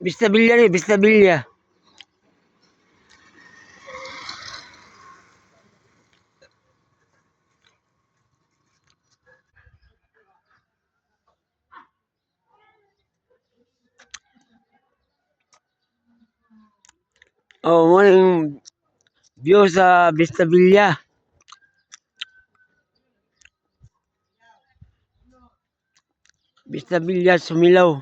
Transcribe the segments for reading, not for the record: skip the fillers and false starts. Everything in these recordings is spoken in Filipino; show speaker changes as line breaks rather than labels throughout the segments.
Vista Villa, Vista Villa. Oh, morning view sa Vista Villa. Vista Villa, Sumilaw.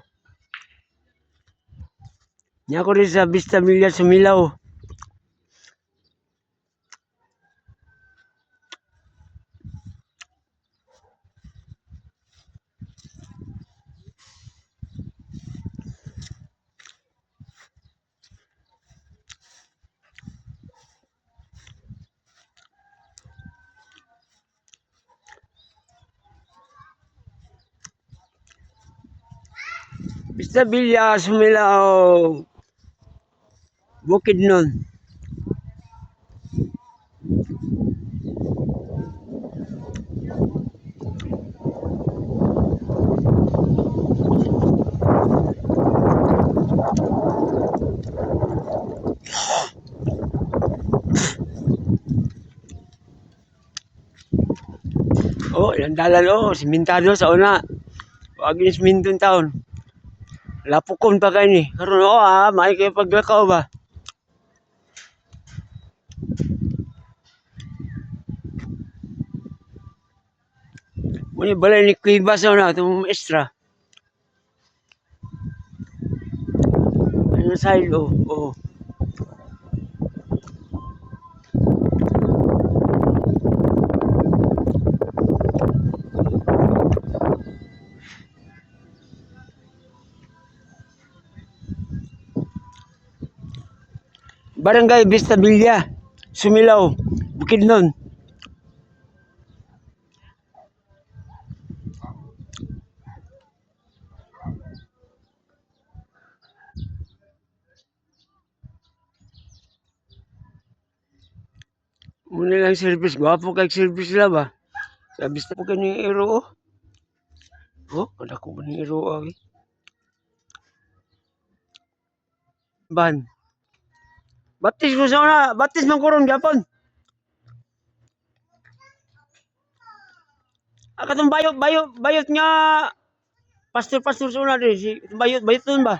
Niya ko rin sa Vista Villa, Sumilaw. Vista Villa, Sumilaw. Bukidnon. Oh, ilang dalan oh, simentado sa una. Wag yung simintong taon. Lapukon pa kayo ni. Karoon oh may kayo paglakaw ba? Muna balay ni Kuiba sa una, itong extra. Ano side oh, oh. Barangay Vista Villa, Sumilaw, Bukidnon. Muna lang service, gwapo kay service sila ba? Sabi sa po ni Ero oh. Oh, kada ko ba ni Ero okay. Ban. Batis ko sa una, batis man ko ron Japon. Akatong bayot nga pastor sa una din si bayot dun ba?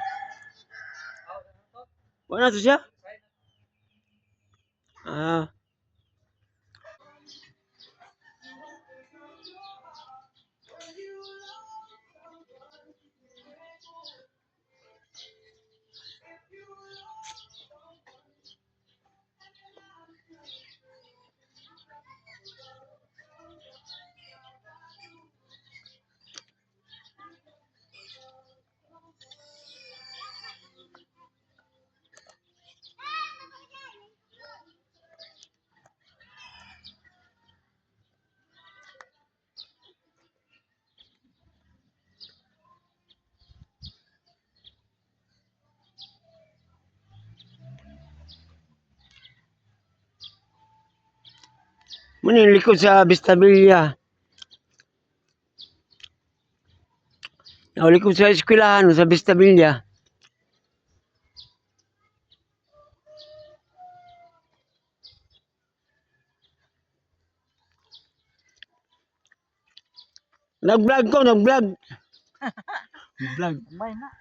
Wala to siya? Ah, muna yung likod sa Vista Villa. Likod sa eskwelahan sa Vista Villa. Nag-vlog ko, nag-vlog. Vlog.
May na.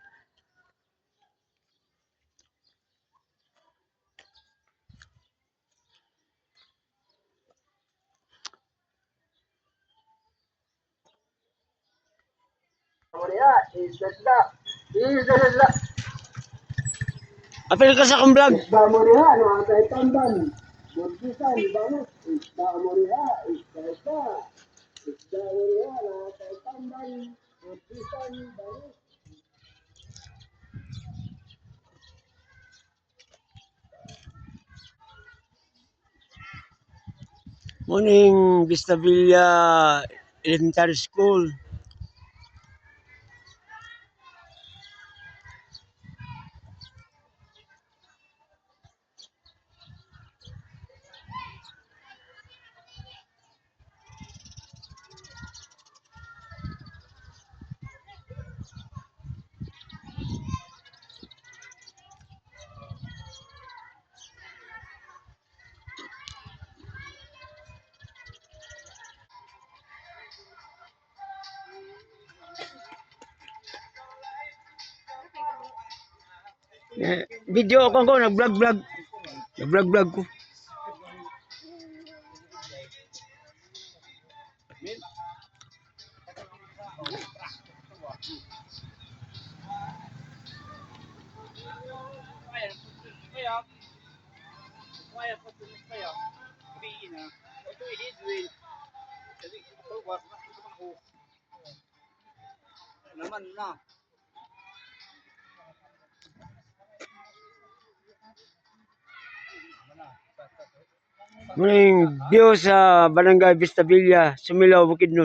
Apel ka sa akong vlog.
Isda mo riha, no, ang kay tamban. Buntisan, bangot. Isda mo riha, isda. Isda mo riha, no, ang kay tamban. Buntisan, bangot.
Morning Vista Villa Elementary School. Video ako ko, nag-vlog-vlog. Nag-vlog-vlog ko.
Naman na.
Muna yung view sa Barangay Vista Villa, Sumilaw, Bukidnon.